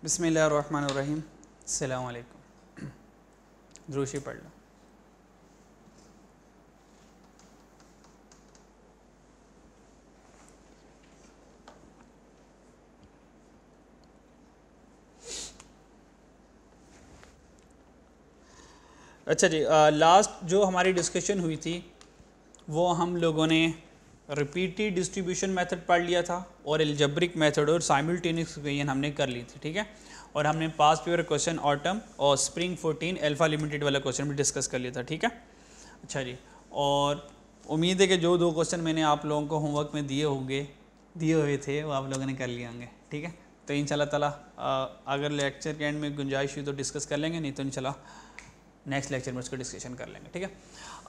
बिस्मिल्लाहिर्रहमानिर्रहीम। अस्सलाम वालेकुम। द्रूशी पढ़ लो। अच्छा जी, लास्ट जो हमारी डिस्कशन हुई थी वो हम लोगों ने रिपीटेड डिस्ट्रीब्यूशन मेथड पढ़ लिया था और अलजेब्रिक मेथड और साइमल्टेनियस इक्वेशन हमने कर ली थी, ठीक है। और हमने पास्ट पेपर क्वेश्चन ऑटम और स्प्रिंग 14 अल्फा लिमिटेड वाला क्वेश्चन भी डिस्कस कर लिया था, ठीक है। अच्छा जी, और उम्मीद है कि जो दो क्वेश्चन मैंने आप लोगों को होमवर्क में दिए हुए थे वो आप लोगों ने कर लिए होंगे, ठीक है। तो इंशाल्लाह ताला अगर लेक्चर के एंड में गुंजाइश हुई तो डिस्कस कर लेंगे, नहीं तो इंशाल्लाह नेक्स्ट लेक्चर में उसको डिस्कशन कर लेंगे, ठीक है।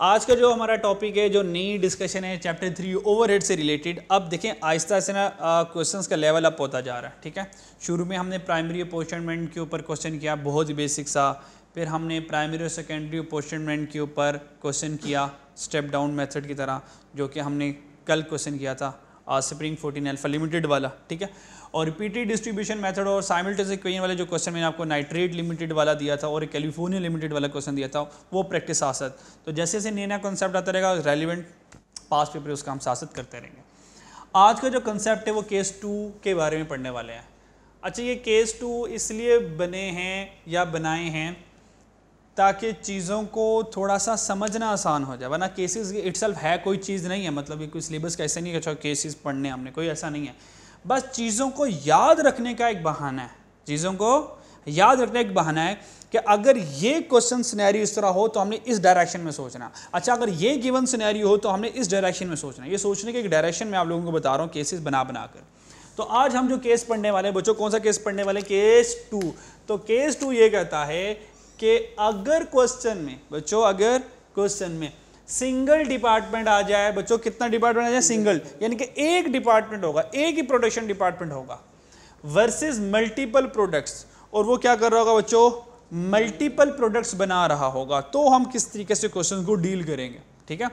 आज का जो हमारा टॉपिक है, जो नई डिस्कशन है चैप्टर 3 ओवरहेड से रिलेटेड। अब देखें आहिस्ता से ना क्वेश्चंस का लेवल अप होता जा रहा है, ठीक है। शुरू में हमने प्राइमरी अपॉर्चुनिटमेंट के ऊपर क्वेश्चन किया, बहुत ही बेसिक सा। फिर हमने प्राइमरी और सेकेंडरी अपॉर्चुनिटमेंट के ऊपर क्वेश्चन किया स्टेप डाउन मेथड की तरह, जो कि हमने कल क्वेश्चन किया था स्प्रिंग 14 अल्फा लिमिटेड वाला, ठीक है। और रिपीटेड डिस्ट्रीब्यूशन मेथड और साइमल्टेनियस इक्वेशन वाले जो क्वेश्चन मैंने आपको नाइट्रेट लिमिटेड वाला दिया था और कैलिफोर्निया लिमिटेड वाला क्वेश्चन दिया था, वो प्रैक्टिस साथ साथ। तो जैसे जैसे नया नया कॉन्सेप्ट आता रहेगा रेलिवेंट पास्ट पेपर उसका हम साथ साथ करते रहेंगे। आज का जो कंसेप्ट है वो केस 2 के बारे में पढ़ने वाले हैं। अच्छा, ये केस 2 इसलिए बने हैं या बनाए हैं ताकि चीज़ों को थोड़ा सा समझना आसान हो जाए, वरना केसेस इटसेल्फ है कोई चीज़ नहीं है। मतलब ये कोई सिलेबस का ऐसा नहीं है कि अच्छा केसेस पढ़ने हमने, कोई ऐसा नहीं है। बस चीज़ों को याद रखने का एक बहाना है, चीज़ों को याद रखने का एक बहाना है कि अगर ये क्वेश्चन सिनेरियो इस तरह हो तो हमने इस डायरेक्शन में सोचना। अच्छा, अगर ये गिवन सिनेरियो हो तो हमने इस डायरेक्शन में सोचना। ये सोचने के एक डायरेक्शन में आप लोगों को बता रहा हूँ केसेस बना कर। तो आज हम जो केस पढ़ने वाले हैं बच्चों, कौन सा केस पढ़ने वाले? केस 2। तो केस 2 ये कहता है कि अगर क्वेश्चन में बच्चों, अगर क्वेश्चन में सिंगल डिपार्टमेंट आ जाए, बच्चों कितना डिपार्टमेंट आ जाए? सिंगल, यानी कि एक डिपार्टमेंट होगा, एक ही प्रोडक्शन डिपार्टमेंट होगा वर्सेस मल्टीपल प्रोडक्ट्स, और वो क्या कर रहा होगा बच्चों? मल्टीपल प्रोडक्ट्स बना रहा होगा। तो हम किस तरीके से क्वेश्चन को डील करेंगे, ठीक है।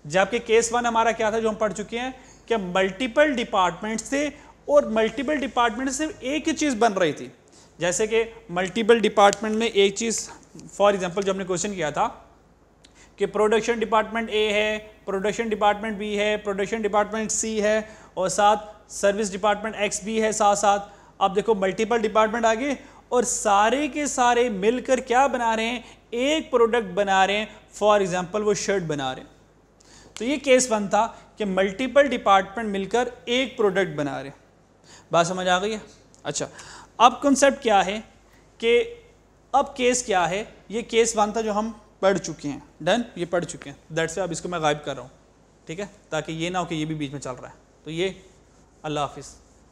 जबकि केस 1 हमारा क्या था जो हम पढ़ चुके हैं कि मल्टीपल डिपार्टमेंट से, और मल्टीपल डिपार्टमेंट से एक ही चीज़ बन रही थी। जैसे कि मल्टीपल डिपार्टमेंट में एक चीज़, फॉर एग्जांपल जो हमने क्वेश्चन किया था कि प्रोडक्शन डिपार्टमेंट ए है, प्रोडक्शन डिपार्टमेंट बी है, प्रोडक्शन डिपार्टमेंट सी है, और साथ सर्विस डिपार्टमेंट एक्स भी है साथ साथ। अब देखो मल्टीपल डिपार्टमेंट आ गए और सारे के सारे मिलकर क्या बना रहे हैं? एक प्रोडक्ट बना रहे हैं। फॉर एग्जांपल वो शर्ट बना रहे हैं। तो ये केस 1 था कि मल्टीपल डिपार्टमेंट मिलकर एक प्रोडक्ट बना रहे हैं। बात समझ आ गई है? अच्छा, अब कॉन्सेप्ट क्या है कि अब केस क्या है? ये केस 1 था जो हम पढ़ चुके हैं, डन, ये पढ़ चुके हैं। दैट्स अब इसको मैं गायब कर रहा हूँ, ठीक है, ताकि ये ना हो कि ये भी बीच में चल रहा है। तो ये अल्लाह हाफिज़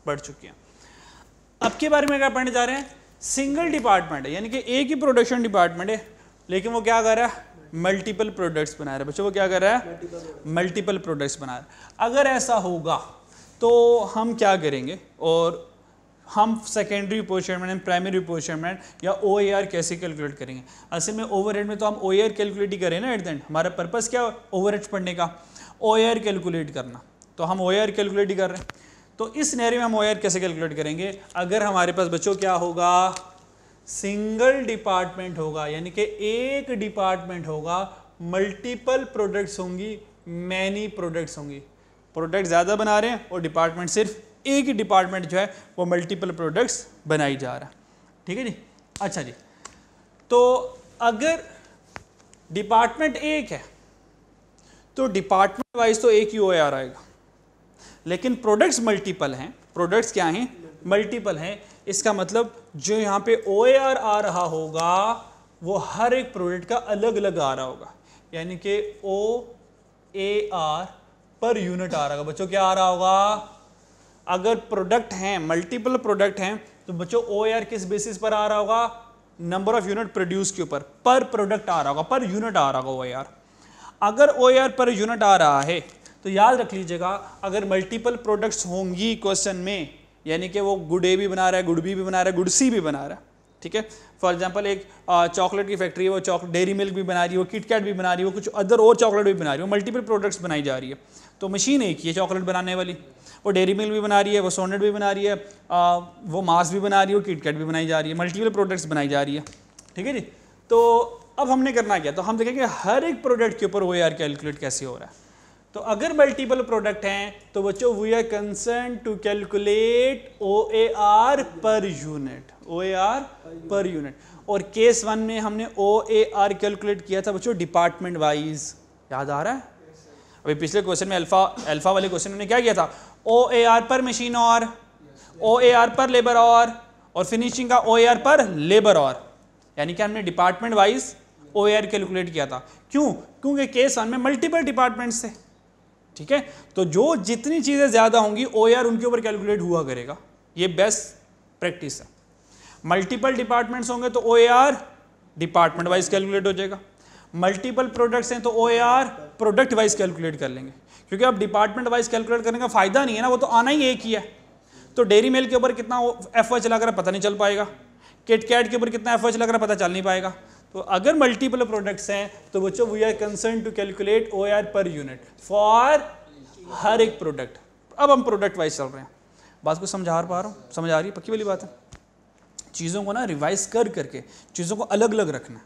पढ़ चुके हैं। अब के बारे में क्या पढ़ने जा रहे हैं? सिंगल डिपार्टमेंट है, यानी कि एक ही प्रोडक्शन डिपार्टमेंट है, लेकिन वो क्या कर रहा है? मल्टीपल प्रोडक्ट्स बना रहा है। बच्चों वो क्या कर रहा है? मल्टीपल प्रोडक्ट्स बना रहा है। अगर ऐसा होगा तो हम क्या करेंगे, और हम सेकेंडरी अपॉर्चुनिटमेंट, प्राइमरी अपॉर्चुनिटमेंट या OAR कैसे कैलकुलेट करेंगे? असल में ओवरहेड में तो हम OAR कैलकुलेट ही करें ना एट द एंड। हमारा पर्पस क्या है ओवरहेड पढ़ने का? OAR कैलकुलेट करना। तो हम OAR कैलकुलेट ही कर रहे हैं। तो इस सिनेरियो में हम OAR कैसे कैलकुलेट करेंगे? अगर हमारे पास बच्चों क्या होगा? सिंगल डिपार्टमेंट होगा, यानी कि एक डिपार्टमेंट होगा, मल्टीपल प्रोडक्ट्स होंगी, मैनी प्रोडक्ट्स होंगी। प्रोडक्ट ज़्यादा बना रहे हैं और डिपार्टमेंट सिर्फ एक ही डिपार्टमेंट जो है वो मल्टीपल प्रोडक्ट्स बनाई जा रहा है, ठीक है जी। अच्छा जी, तो अगर डिपार्टमेंट एक है तो डिपार्टमेंट वाइज तो एक ही OAR आएगा, लेकिन प्रोडक्ट्स मल्टीपल हैं। प्रोडक्ट्स क्या हैं? मल्टीपल हैं। इसका मतलब जो यहाँ पे OAR आ रहा होगा वो हर एक प्रोडक्ट का अलग अलग आ रहा होगा, यानी कि OAR पर यूनिट आ रहा होगा। बच्चों क्या आ रहा होगा? अगर प्रोडक्ट हैं, मल्टीपल प्रोडक्ट हैं, तो बच्चों OAR किस बेसिस पर आ रहा होगा? नंबर ऑफ यूनिट प्रोड्यूस के ऊपर, पर प्रोडक्ट आ रहा होगा, पर यूनिट आ रहा होगा OAR। अगर OAR पर यूनिट आ रहा है तो याद रख लीजिएगा, अगर मल्टीपल प्रोडक्ट्स होंगी क्वेश्चन में, यानी कि वो गुड ए भी बना रहा है, गुड बी भी बना रहा है, गुड सी भी बना रहा है, ठीक है। फॉर एग्जांपल एक चॉकलेट की फैक्ट्री है, वो चॉकलेट डेयरी मिल्क भी बना रही है, वो किटकैट भी बना रही है, वो कुछ अदर और चॉकलेट भी बना रही है, वो मल्टीपल प्रोडक्ट्स बनाई जा रही है। तो मशीन एक ही है चॉकलेट बनाने वाली, वो डेयरी मिल्क भी बना रही है, वो सोनेट भी बना रही है, वो मार्स भी बना रही है, वो किटकैट भी बनाई जा रही है, मल्टीपल प्रोडक्ट्स बनाई जा रही है, ठीक है जी। तो अब हमने करना क्या, तो हम देखेंगे हर एक प्रोडक्ट के ऊपर OAR कैलकुलेट कैसे हो रहा है। तो अगर मल्टीपल प्रोडक्ट हैं तो बच्चों we are concern to calculate OAR per unit, OAR per unit. और केस 1 में हमने OAR कैलकुलेट किया था बच्चों डिपार्टमेंट वाइज, याद आ रहा है? अभी पिछले क्वेश्चन में अल्फा वाले क्वेश्चन में क्या किया था, OAR पर मशीन और OAR पर लेबर और फिनिशिंग का OAR पर लेबर और, यानी कि हमने डिपार्टमेंट वाइज OAR कैलकुलेट किया था। क्यों? क्योंकि केस 1 में मल्टीपल डिपार्टमेंट्स थे, ठीक है। तो जो जितनी चीज़ें ज़्यादा होंगी OAR उनके ऊपर कैलकुलेट हुआ करेगा, ये बेस्ट प्रैक्टिस है। मल्टीपल डिपार्टमेंट्स होंगे तो OAR डिपार्टमेंट वाइज कैलकुलेट हो जाएगा, मल्टीपल प्रोडक्ट्स हैं तो OAR प्रोडक्ट वाइज कैलकुलेट कर लेंगे, क्योंकि अब डिपार्टमेंट वाइज कैलकुलेट करने का फायदा नहीं है ना, वो तो आना ही एक ही है। तो डेयरी मिल्क के ऊपर कितना FY चला कर पता नहीं चल पाएगा, किटकैट के ऊपर कितना FY चला कर पता चल नहीं पाएगा। तो अगर मल्टीपल प्रोडक्ट्स हैं तो बच्चों we are concern to calculate OAR per unit for हर एक प्रोडक्ट। अब हम प्रोडक्ट वाइज चल रहे हैं, बात को समझा पा रहा हूँ, समझ आ रही है? पक्की वाली बात है। चीज़ों को ना रिवाइज कर करके चीज़ों को अलग अलग रखना है,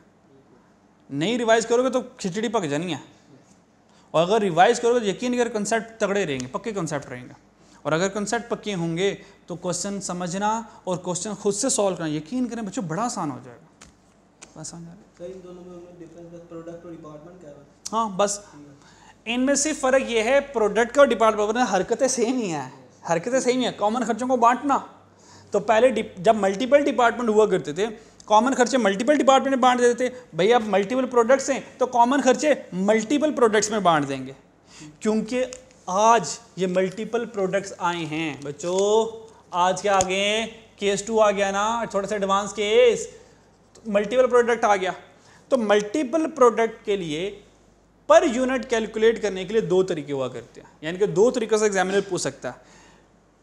नहीं रिवाइज करोगे तो खिचड़ी पक जानी है, और अगर रिवाइज करोगे तो यकीन कर कंसेप्ट तगड़े रहेंगे, पक्के कंसेप्ट रहेंगे। और अगर कंसेप्ट पक्के होंगे तो क्वेश्चन समझना और क्वेश्चन खुद से सॉल्व करना, यकीन करें बच्चों, बड़ा आसान हो जाएगा। बस समझ आ रहा है? इन दोनों में डिफरेंस बस प्रोडक्ट और डिपार्टमेंट क्या है? हाँ, बस इनमें सिर्फ फ़र्क ये है प्रोडक्ट का और डिपार्टमेंट, हरकतें सेम ही हैं, हरकतें सेम ही हैं। कॉमन खर्चों को बांटना, तो पहले जब मल्टीपल डिपार्टमेंट हुआ करते थे, कॉमन खर्चे मल्टीपल डिपार्टमेंट में बांट देते थे। भाई अब मल्टीपल प्रोडक्ट्स हैं तो कॉमन खर्चे मल्टीपल प्रोडक्ट्स में बांट देंगे, क्योंकि आज ये मल्टीपल प्रोडक्ट्स आए हैं बच्चों। आज क्या आ गए, केस 2 आ गया ना, थोड़ा सा एडवांस केस, मल्टीपल प्रोडक्ट आ गया। तो मल्टीपल प्रोडक्ट के लिए पर यूनिट कैलकुलेट करने के लिए 2 तरीके हुआ करते हैं, यानी कि 2 तरीकों से एग्जामिनर पूछ सकता है।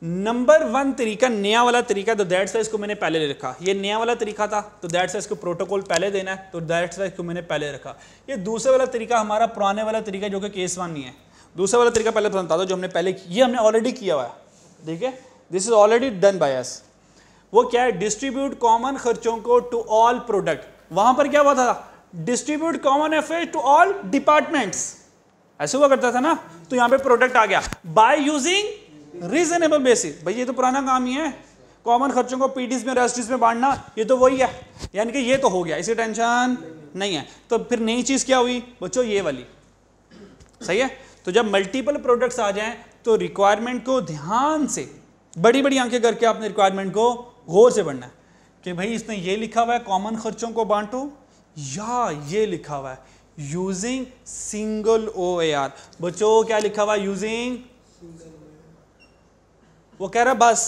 नंबर 1 तरीका नया वाला तरीका, तो दैट्स वाई इसको मैंने पहले ले रखा। ये नया वाला तरीका था तो दैट्स वाई इसको प्रोटोकॉल पहले देना है, तो दैट्स वाई इसको मैंने पहले रखा। ये दूसरे वाला तरीका हमारा पुराने वाला तरीका जो कि केस 1 नहीं है। दूसरा वाला तरीका पहले बता दो, जो हमने पहले, ये हमने ऑलरेडी किया हुआ है, ठीक है, this is already done by us. वो क्या है, डिस्ट्रीब्यूट कॉमन खर्चों को टू ऑल प्रोडक्ट। वहां पर क्या हुआ था, distribute common effort to all departments, ऐसे हुआ करता था ना। तो यहाँ पे प्रोडक्ट आ गया बाय यूजिंग रीजनेबल बेसिस। भाई ये तो पुराना काम ही है, कॉमन खर्चों को पीडीज में रेस्टिस में बांटना, ये तो वही है, यानी कि ये तो हो गया, इसी टेंशन नहीं है। तो फिर नई चीज क्या हुई बच्चों, ये वाली, सही है। तो जब मल्टीपल प्रोडक्ट्स आ जाएं तो रिक्वायरमेंट को ध्यान से, बड़ी बड़ी आंखें करके आपने रिक्वायरमेंट को गौर से पढ़ना है कि भाई इसने ये लिखा हुआ है कॉमन खर्चों को बांटो, या ये लिखा हुआ है यूजिंग सिंगल OAR। बच्चों क्या लिखा हुआ है, यूजिंग, वो कह रहा बस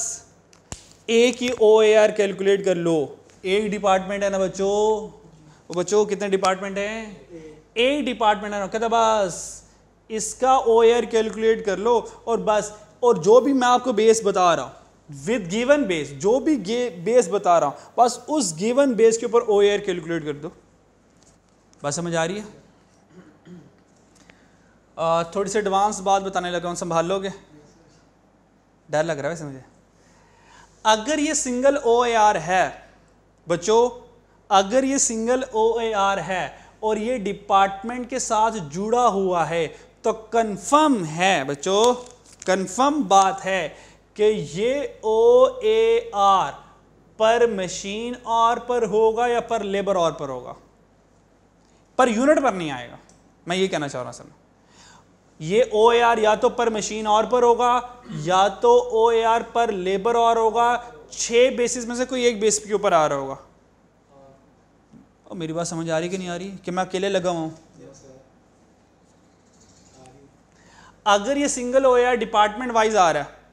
एक ही OAR कैलकुलेट कर लो। एक डिपार्टमेंट है ना बच्चों, वो बच्चों कितने डिपार्टमेंट हैं, एक डिपार्टमेंट है ना, कहता बस इसका OAR कैलकुलेट कर लो और बस। और जो भी मैं आपको बेस बता रहा हूं विद गिवन बेस, जो भी बेस बता रहा हूं बस उस गिवन बेस के ऊपर OAR कैलकुलेट कर दो। बस समझ आ रही है? थोड़ी सी एडवांस बात बताने लगा हूं, संभाल लोगे? डर लग रहा है वैसे मुझे। अगर ये सिंगल OAR है बच्चों, अगर ये सिंगल OAR है और ये डिपार्टमेंट के साथ जुड़ा हुआ है तो कंफर्म है बच्चों, कंफर्म बात है कि ये OAR पर मशीन और पर होगा या पर लेबर और पर होगा, पर यूनिट पर नहीं आएगा। मैं ये कहना चाह रहा हूं सर, ये OAR या तो पर मशीन और पर होगा या तो OAR पर लेबर और होगा। 6 बेसिस में से कोई एक बेस के ऊपर आ रहा होगा। और मेरी बात समझ आ रही कि नहीं आ रही, कि मैं अकेले लगा हुआ हूं? अगर ये सिंगल OAR डिपार्टमेंट वाइज आ रहा है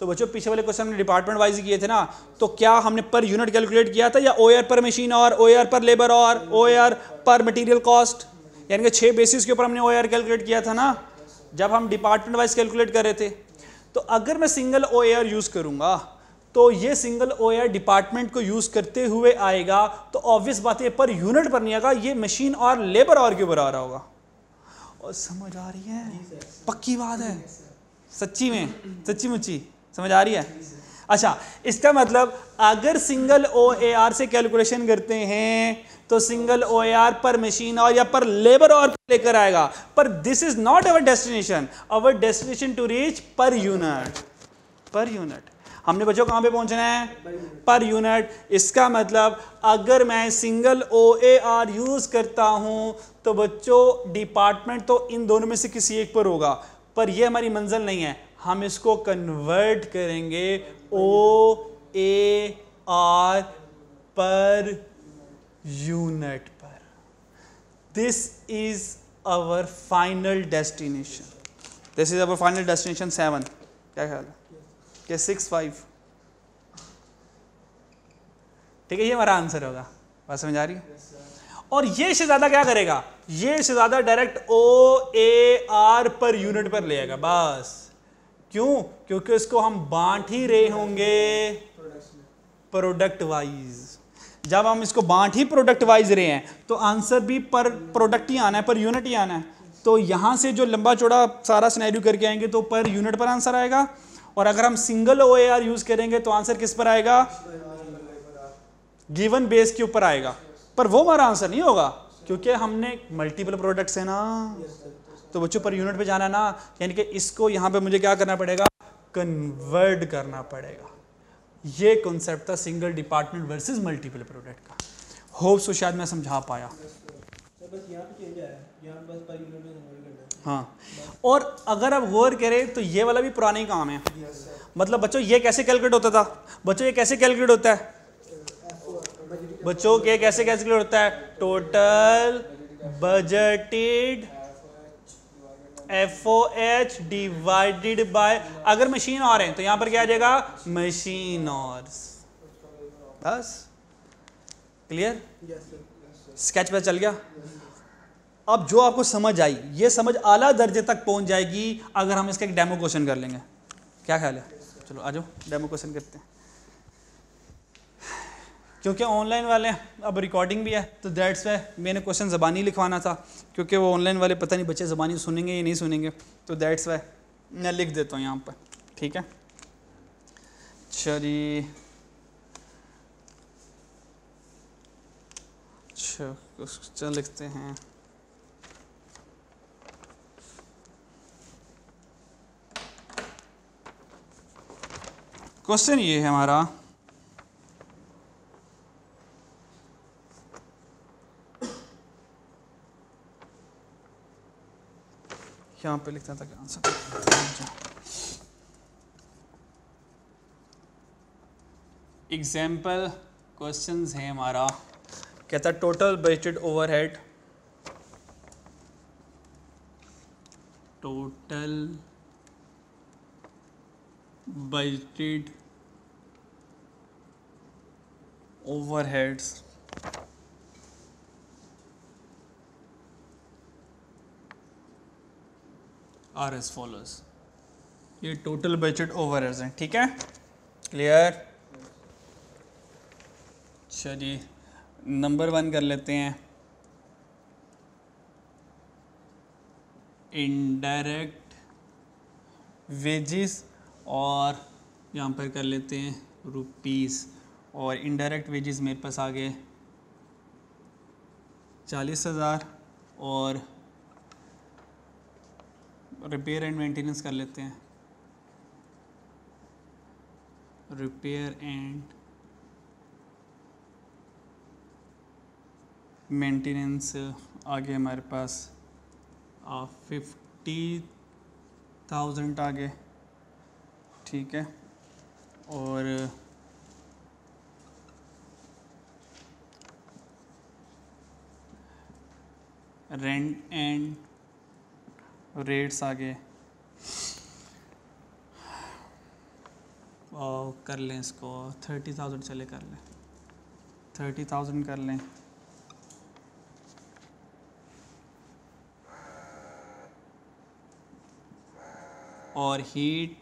तो बच्चों पीछे वाले क्वेश्चन में डिपार्टमेंट वाइज किए थे ना, तो क्या हमने पर यूनिट कैलकुलेट किया था या OAR पर मशीन और OAR पर लेबर और OAR पर मटेरियल कॉस्ट, यानी कि 6 बेसिस के ऊपर हमने OAR कैलकुलेट किया था ना जब हम डिपार्टमेंट वाइज कैलकुलेट कर रहे थे। तो अगर मैं सिंगल OAR यूज करूंगा तो ये सिंगल OAR डिपार्टमेंट को यूज करते हुए आएगा, तो ऑब्वियस बात है पर यूनिट पर नहीं आएगा, ये मशीन और लेबर और के ऊपर आ रहा होगा। और समझ आ रही है, पक्की बात है। सच्ची में, सच्ची मुच्ची समझ आ रही है? अच्छा, इसका मतलब अगर सिंगल OAR से कैलकुलेशन करते हैं तो सिंगल OAR पर मशीन और या पर लेबर और लेकर आएगा, पर this is not our destination, our destination to reach per unit. Per unit हमने बच्चों कहाँ पे पहुंचना है? Per unit. इसका मतलब अगर मैं सिंगल OAR यूज करता हूं तो बच्चों डिपार्टमेंट तो इन दोनों में से किसी एक पर होगा, पर यह हमारी मंजिल नहीं है। हम इसको कन्वर्ट करेंगे OAR पर यूनिट पर। This is our final destination. This is our final destination 7। क्या ख्याल है? क्या 6-5? ठीक है, ये हमारा आंसर होगा। बात समझ आ रही है? और ये शहजादा क्या करेगा? ये शहजादा डायरेक्ट OAR पर यूनिट पर ले आएगा बस। क्यों? क्योंकि इसको हम बांट ही रहे होंगे प्रोडक्ट वाइज। जब हम इसको बांट ही प्रोडक्ट वाइज रहे हैं तो आंसर भी पर प्रोडक्ट ही आना है, पर यूनिट ही आना है। तो यहां से जो लंबा चौड़ा सारा सिनेरियो करके आएंगे तो पर यूनिट पर आंसर आएगा, और अगर हम सिंगल OAR यूज करेंगे तो आंसर किस पर आएगा? गिवन बेस के ऊपर आएगा। पर वो हमारा आंसर नहीं होगा क्योंकि हमने मल्टीपल प्रोडक्ट्स है ना, तो बच्चों पर यूनिट पे जाना ना, यानी कि इसको यहां पे मुझे क्या करना पड़ेगा? कन्वर्ट करना पड़ेगा। ये कॉन्सेप्ट था single department versus multiple product का। होप सो शायद मैं समझा पाया। हाँ, और अगर आप गौर करें तो ये वाला भी पुराना ही काम है। मतलब बच्चों ये कैसे कैलकुलेट होता था? बच्चों ये कैसे कैलकुलेट होता है? बच्चों ये कैसे कैलकुलेट होता है? Total budgeted FOH divided by, अगर मशीन और है तो यहां पर क्या आ जाएगा? मशीन और। बस क्लियर? स्केच पे चल गया। अब जो आपको समझ आई, ये समझ आला दर्जे तक पहुंच जाएगी अगर हम इसका एक डेमो क्वेश्चन कर लेंगे। क्या ख्याल है? चलो आ जाओ डेमो क्वेश्चन करते हैं। क्योंकि ऑनलाइन वाले अब रिकॉर्डिंग भी है तो दैट्स वाई मैंने क्वेश्चन ज़बानी लिखवाना था, क्योंकि वो ऑनलाइन वाले पता नहीं बच्चे ज़बानी सुनेंगे या नहीं सुनेंगे, तो दैट्स वाई मैं लिख देता हूँ यहाँ पर। ठीक है, चलिए अच्छा क्वेश्चन लिखते हैं। क्वेश्चन ये है हमारा, यहाँ पे लिखता था क्या आंसर। एग्जाम्पल क्वेश्चंस है हमारा। कहता total budgeted overhead, total budgeted overheads are as follows. ये टोटल बजटेड ओवरहेड्स हैं। ठीक है, क्लियर? चलिए नंबर 1 कर लेते हैं। इनडायरेक्ट वेजेस, और यहाँ पर कर लेते हैं रुपीस, और इनडायरेक्ट वेजेस मेरे पास आ गए 40,000, और रिपेयर एंड मेंटेनेंस कर लेते हैं। रिपेयर एंड मेंटेनेंस आ गए हमारे पास 50,000 आ गए। ठीक है, और रेंट एंड रेट्स आ गए, और कर लें इसको 30,000, चले कर लें 30,000 कर लें। और हीट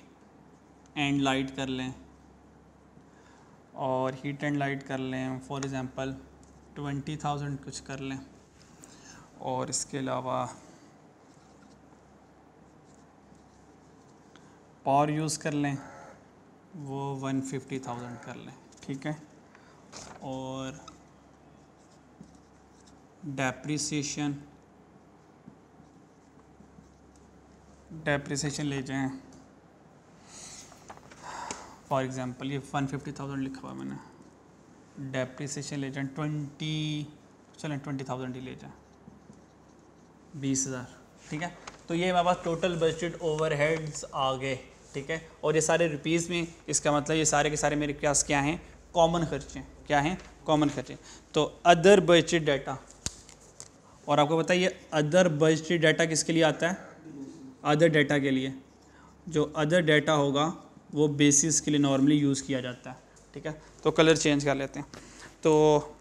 एंड लाइट कर लें, और हीट एंड लाइट कर लें फॉर एग्ज़ाम्पल 20,000 कुछ कर लें। और इसके अलावा पावर यूज़ कर लें वो 150,000 कर लें, ठीक है। और डेप्रिसिएशन ले जाएं, फॉर एग्ज़ाम्पल ये 150,000 लिखा हुआ मैंने, डेप्रिसिएशन ले जाएं 20,000 ही ले जाएं, 20,000, ठीक है। तो ये हमारे पास टोटल बजटेड ओवरहेड्स आ गए, ठीक है। और ये सारे रुपीज़ में, इसका मतलब ये सारे के सारे मेरे पास क्या हैं, कॉमन खर्चे, क्या हैं, कॉमन खर्चे। तो अदर बजटेड डाटा, और आपको बताइए अदर बजटेड डाटा किसके लिए आता है, अदर डाटा के लिए। जो अदर डाटा होगा वो बेसिस के लिए नॉर्मली यूज़ किया जाता है, ठीक है। तो कलर चेंज कर लेते हैं। तो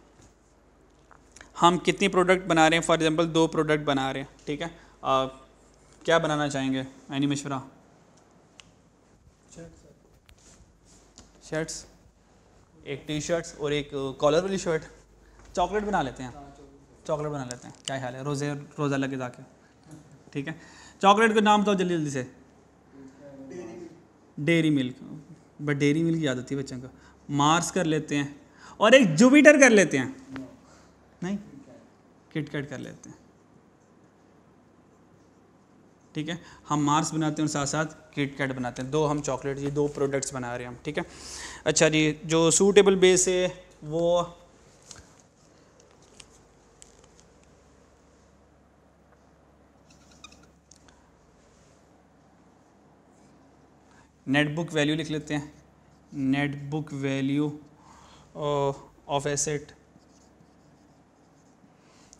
हम कितनी प्रोडक्ट बना रहे हैं, फॉर एग्जांपल 2 प्रोडक्ट बना रहे हैं, ठीक है। क्या बनाना चाहेंगे, एनी मशवरा? शर्ट्स, एक टी शर्ट्स और एक कॉलर वाली शर्ट। चॉकलेट बना लेते हैं, चॉकलेट बना लेते हैं, क्या ख्याल है, रोज़ा लगे जाके, ठीक है। चॉकलेट का नाम बताओ जल्दी जल्दी से। Dairy milk, but dairy milk याद होती है बच्चों को। मार्स कर लेते हैं, और एक जुपिटर कर लेते हैं, नहीं किटकैट कर लेते हैं, ठीक है। हम मार्स बनाते हैं और साथ साथ किटकैट बनाते हैं, 2 हम चॉकलेट, ये 2 प्रोडक्ट्स बना रहे हैं हम, ठीक है। अच्छा जी, जो सूटेबल बेस है वो नेट बुक वैल्यू लिख लेते हैं, net book value of asset,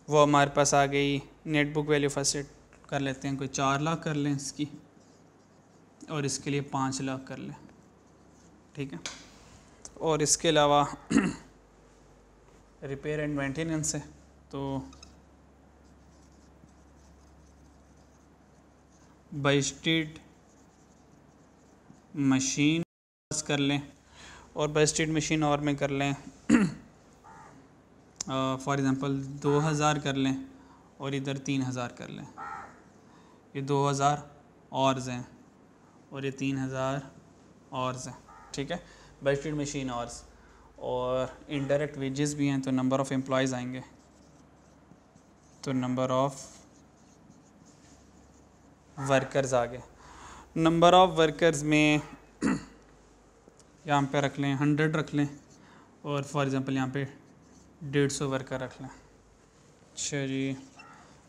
वो हमारे पास आ गई। Net book value of asset कर लेते हैं, कोई 4 लाख कर लें इसकी, और इसके लिए 5 लाख कर लें, ठीक है। और इसके अलावा रिपेयर एंड मेंटेनेंस है, तो बजटेड मशीन कर लें, और बजटेड मशीन और में कर लें फॉर एग्ज़ाम्पल 2000 कर लें, और इधर 3000 कर लें। ये 2000 और्स हैं और ये 3000 और्स हैं, ठीक है। बजटेड मशीन और्स, और इनडायरेक्ट वेजेस भी हैं, तो नंबर ऑफ़ एम्प्लॉयज़ आएंगे, तो नंबर ऑफ़ वर्कर्स आ गए। नंबर ऑफ़ वर्कर्स में यहाँ पे रख लें 100 रख लें, और फॉर एग्ज़ाम्पल यहाँ पे 150 वर्कर रख लें। अच्छा जी,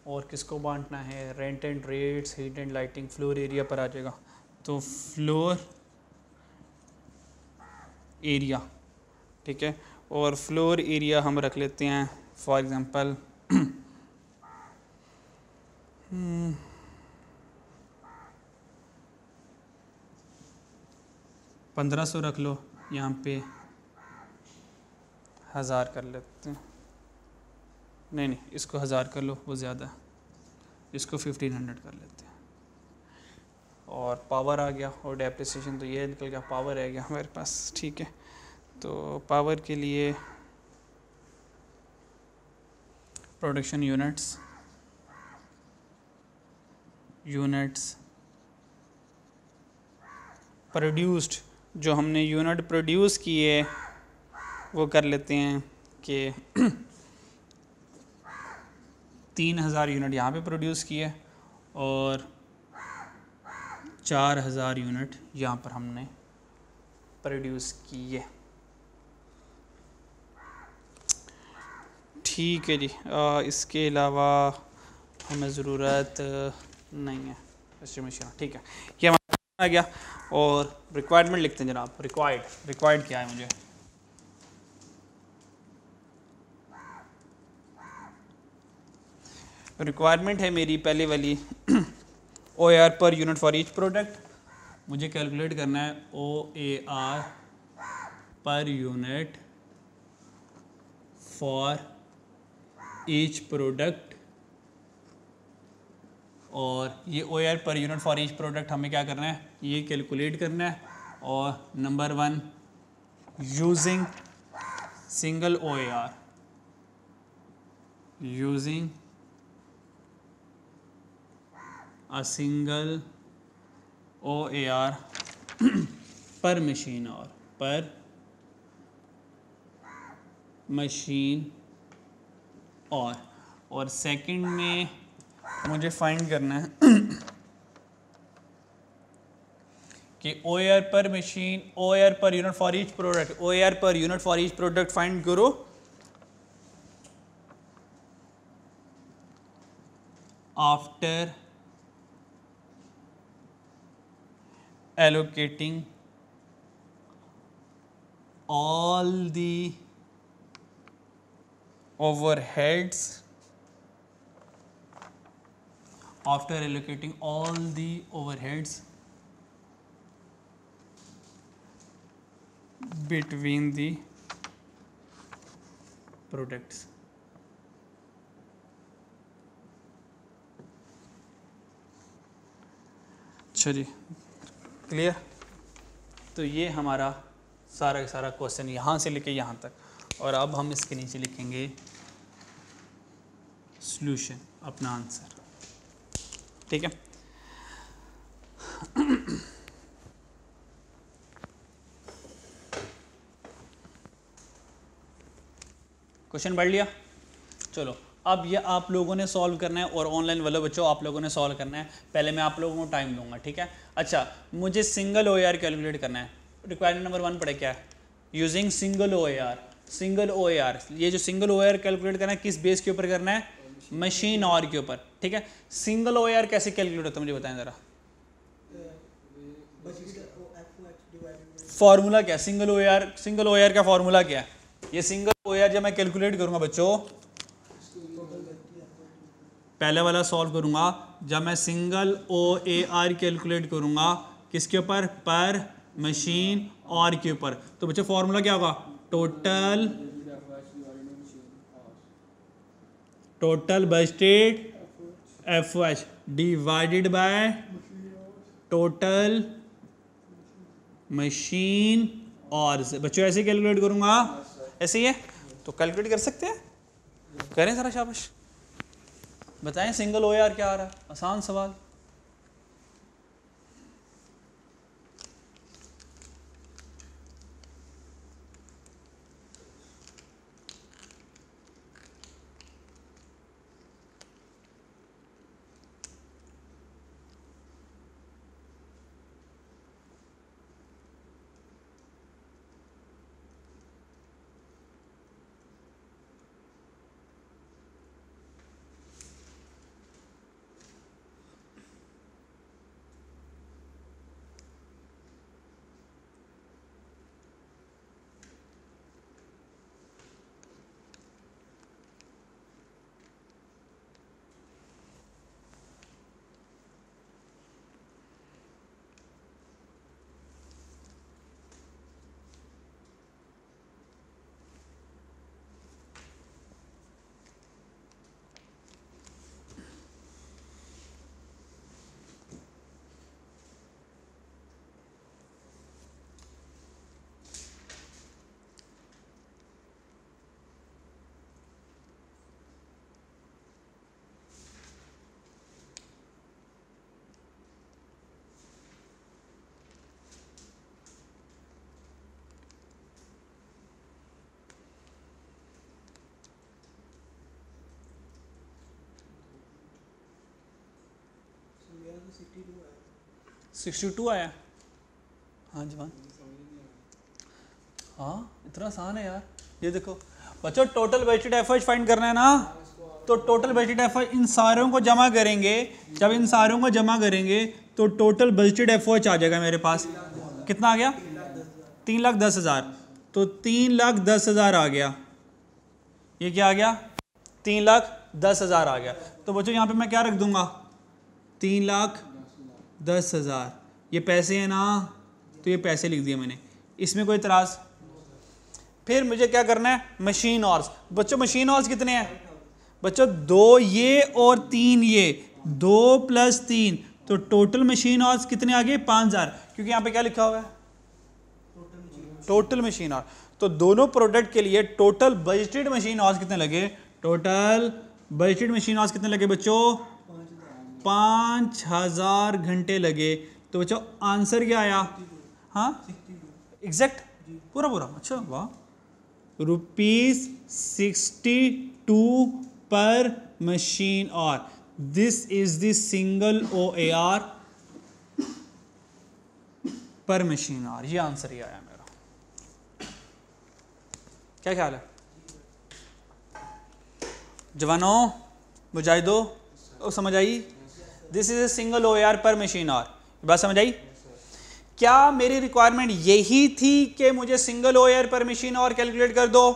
और किसको बांटना है, rent and rates, heat and lighting, floor area पर आ जाएगा। तो फ्लोर एरिया, ठीक है। और फ्लोर एरिया हम रख लेते हैं फॉर एग्ज़ाम्पल 1500 रख लो, यहाँ पे 1000 कर लेते हैं, नहीं इसको 1000 कर लो, वो ज़्यादा, इसको 1500 कर लेते हैं। और पावर आ गया, और डेप्रिसिएशन तो ये निकल गया, पावर रह गया हमारे पास, ठीक है। तो पावर के लिए प्रोडक्शन यूनिट्स प्रोड्यूस्ड, जो हमने यूनिट प्रोड्यूस किए वो कर लेते हैं कि 3000 यूनिट यहाँ पे प्रोड्यूस किए, और 4000 यूनिट यहाँ पर हमने प्रोड्यूस किए, ठीक है जी। इसके अलावा हमें ज़रूरत नहीं है एस्टिमेशन, ठीक है। ये हमारा आ गया। और रिक्वायरमेंट लिखते हैं जनाब, रिक्वायर्ड क्या है मुझे, रिक्वायरमेंट है मेरी पहले वाली OAR per unit for each product. मुझे कैलकुलेट करना है OAR per unit for each product, और ये OAR per unit for each product हमें क्या करना है, ये कैलकुलेट करना है। और number 1 using single OAR, using a single OAR पर मशीन और पर मशीन और सेकंड में मुझे फाइंड करना है कि OAR पर machine, OAR per unit for each product, OAR per unit for each product find करो after allocating all the overheads, after allocating all the overheads between the products. चलिए clear. तो ये हमारा सारा का सारा क्वेश्चन यहाँ से लेके यहाँ तक, और अब हम इसके नीचे लिखेंगे सॉल्यूशन, अपना आंसर। ठीक है, क्वेश्चन पढ़ लिया। चलो अब ये आप लोगों ने सॉल्व करना है, और ऑनलाइन वाले बच्चों आप लोगों ने सॉल्व करना है। पहले मैं आप लोगों को टाइम दूंगा, ठीक है। अच्छा, मुझे सिंगल OAR कैलकुलेट करना है। रिक्वायरमेंट नंबर 1 पढ़े क्या है, using single OAR। Single OAR, ये जो सिंगल OAR कैलकुलेट करना है किस बेस के ऊपर करना है, मशीन और के ऊपर। ठीक है, सिंगल OAR कैसे कैलकुलेट होता है मुझे बताएं ज़रा। फॉर्मूला क्या है सिंगल OAR का फॉर्मूला क्या है। ये सिंगल OAR जब मैं कैलकुलेट करूंगा बच्चों, पहले वाला सॉल्व करूंगा, जब मैं सिंगल OAR कैलकुलेट करूंगा किसके ऊपर, पर मशीन और के ऊपर, तो बच्चों फॉर्मूला क्या होगा, total budgeted FH divided by total machine और। बच्चों ऐसे कैलकुलेट करूंगा, ऐसे ही है, तो कैलकुलेट कर सकते हैं, करें जरा, शाबाश बताएं सिंगल OAR क्या आ रहा है, आसान सवाल। तो 62 आया। हाँ जवान, हाँ इतना आसान है यार। ये देखो बच्चों, टोटल बजटेड एफर्ट फाइंड करना है ना, तो टोटल बजटेड एफर्ट इन सारों को जमा करेंगे। जब इन सारों को जमा करेंगे तो टोटल बजटेड एफर्ट आ जाएगा मेरे पास। कितना आ गया, 3,10,000। तो 3,10,000 आ गया। ये क्या आ गया, 3,10,000 आ गया। तो बच्चों यहाँ पे मैं क्या रख दूंगा, 3,10,000। ये पैसे हैं ना, तो ये पैसे लिख दिए मैंने, इसमें कोई इतराज़। फिर मुझे क्या करना है, मशीन आवर्स। बच्चों मशीन आवर्स कितने हैं बच्चों, 2 ये और 3 ये, 2 + 3, तो टोटल मशीन आवर्स कितने आ गए, 5,000। क्योंकि यहाँ पे क्या लिखा हुआ है, टोटल मशीन आवर्स। तो दोनों प्रोडक्ट के लिए टोटल बजटेड मशीन आवर्स कितने लगे, टोटल बजटेड मशीन आवर्स कितने लगे बच्चों, 5,000 घंटे लगे। तो बच्चों आंसर क्या आया, हाँ एग्जैक्ट पूरा पूरा, अच्छा वाह, ₹62 पर मशीन और this is the single OAR पर मशीन और, ये आंसर ही आया मेरा। क्या ख्याल है जवानों, मुजाहिदों, समझ आई? This is a single OAR पर मशीन और, बात समझ आई? क्या मेरी रिक्वायरमेंट यही थी कि मुझे सिंगल OAR पर मशीन और कैलकुलेट कर दो?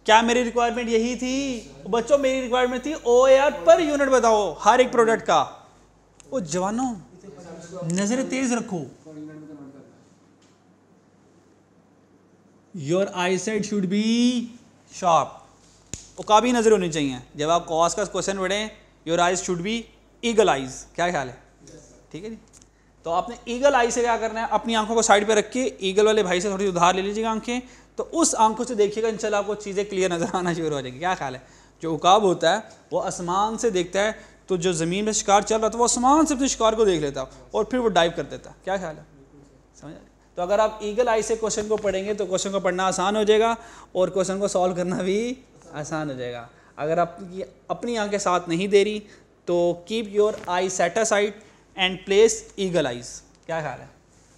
क्या मेरी रिक्वायरमेंट यही थी बच्चों? मेरी रिक्वायरमेंट थी OAR पर यूनिट बताओ हर एक प्रोडक्ट का। ओ जवानों नजर तेज रखो, your I side should be sharp, वो काफ़ी नज़र होनी चाहिए जब आप कॉस का क्वेश्चन पढ़ें। Your eyes should be eagle eyes, क्या ख्याल है? ठीक है जी। तो आपने ईगल आई से क्या करना है, अपनी आंखों को साइड पे रख के ईगल वाले भाई से थोड़ी उधार ले लीजिएगा आंखें, तो उस आंखों से देखिएगा इंशाल्लाह आपको चीज़ें क्लियर नज़र आना शुरू हो जाएगी। क्या ख्याल है? जो उकाब होता है वो आसमान से देखता है, तो जो ज़मीन में शिकार चल रहा था वो आसमान से अपने शिकार को देख लेता और फिर वो डाइव कर देता। क्या ख्याल है? समझ आ? तो अगर आप ईगल आई से क्वेश्चन को पढ़ेंगे तो क्वेश्चन को पढ़ना आसान हो जाएगा और क्वेश्चन को सॉल्व करना भी आसान हो जाएगा। अगर आप अपनी आंखें साथ नहीं दे रही तो keep your I set aside and place eagle eyes. क्या ख्याल है?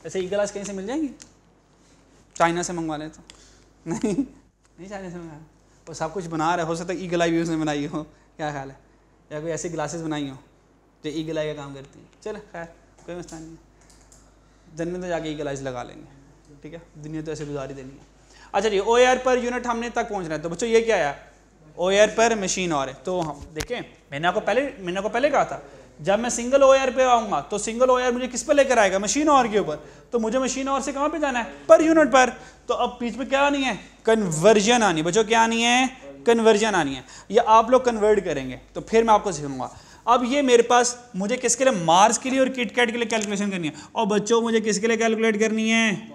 ऐसे ईगल आइज कहीं से मिल जाएंगी? चाइना से मंगवा लें तो नहीं चाइना से मंगवा, वो सब कुछ बना रहा है, हो सकता है ईगल आई भी उसने बनाई हो। क्या ख्याल है? या कोई ऐसी ग्लासेस बनाई हो जो ईगल आई का काम करती हैं। चलो खैर कोई मसला नहीं है, जन्नत में जाके ईगल आइज लगा लेंगे। ठीक है, दुनिया तो ऐसे गुजारी देनी है। अच्छा जी, OAR पर यूनिट हमने तक पहुंचना है। तो बच्चों ये क्या है? OAR पर मशीन और है। तो हम देखें, मैंने आपको पहले कहा था जब मैं सिंगल OAR पे आऊँगा तो सिंगल OAR मुझे किस पर लेकर आएगा? मशीन और के ऊपर। तो मुझे मशीन और से कहाँ पे जाना है? पर यूनिट पर। तो अब बीच में क्या आनी है? कन्वर्जन आनी है। बच्चों क्या आनी है? कन्वर्जन आनी है। या आप लोग कन्वर्ट करेंगे तो फिर मैं आपको सिखाऊंगा। अब ये मेरे पास मुझे किसके लिए? मार्स के लिए और किटकैट के लिए कैलकुलेशन करनी है। और बच्चों मुझे किसके लिए कैलकुलेट करनी है?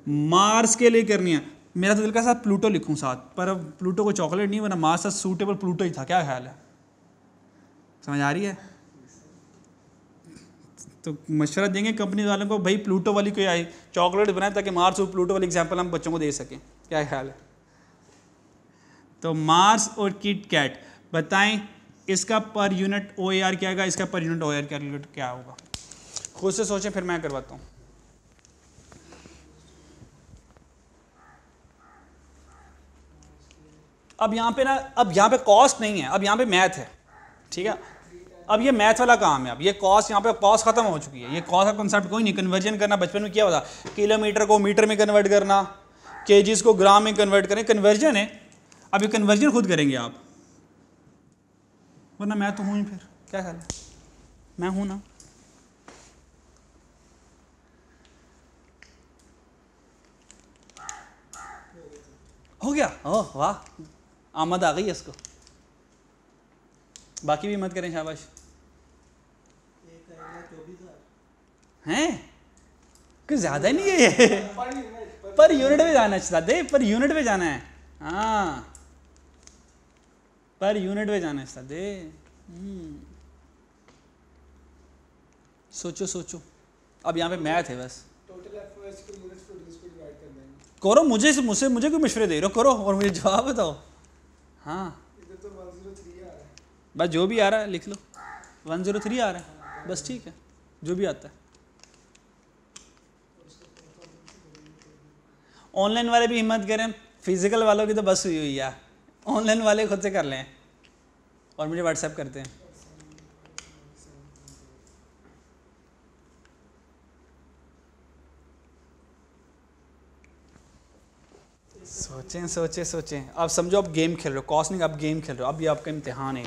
मार्स के लिए करनी है। मेरा तो दिल का साथ प्लूटो लिखूं साथ, पर अब प्लूटो को चॉकलेट नहीं बना, मार्स से सूटेबल प्लूटो ही था। क्या ख्याल है? समझ आ रही है? तो मशवरा देंगे कंपनी वालों को, भाई प्लूटो वाली कोई आई चॉकलेट बनाए ताकि मार्स और प्लूटो वाली एग्जाम्पल हम बच्चों को दे सकें। क्या ख्याल है? तो मार्स और किटकैट बताएं इसका पर यूनिट OAR क्या आएगा, इसका पर यूनिट OAR कैलकुलेट क्या होगा? खुद से सोचें फिर मैं करवाता हूँ। अब यहाँ पे कॉस्ट नहीं है, अब यहाँ पे मैथ है। ठीक है, अब ये मैथ वाला काम है। अब ये कॉस्ट, यहाँ पे कॉस्ट खत्म हो चुकी है। ये कॉस्ट का कॉन्सेप्ट कोई नहीं। कन्वर्जन करना बचपन में क्या होता? किलोमीटर को मीटर में कन्वर्ट करना, केजीज को ग्राम में कन्वर्ट करें, कन्वर्जन है। अब ये कन्वर्जन खुद करेंगे आप, वरना मैं तो हूँ ही। फिर क्या ख्याल है? मैं हूँ ना। हो गया? ओह वाह, आमद आ गई है इसको। बाकी भी मत करें, शाबाश। हैं कुछ ज़्यादा नहीं है ये। पर यूनिट में जाना है दे, पर यूनिट में जाना है। हाँ पर यूनिट में जाना है दे। सोचो सोचो, अब यहाँ पे मैथ है बस। करो, मुझे कोई मशवरे दे रहे हो, करो और मुझे जवाब बताओ। हाँ बस जो भी आ रहा है लिख लो। 103 आ रहा है बस, ठीक है, जो भी आता है। ऑनलाइन वाले भी हिम्मत करें, फिजिकल वालों की तो बस हुई है। ऑनलाइन वाले खुद से कर लें और मुझे व्हाट्सएप करते हैं। सोचें। आप समझो आप गेम खेल रहे हो, कॉस्ट नहीं, आप गेम खेल रहे हो। अब ये आपका इम्तिहान है।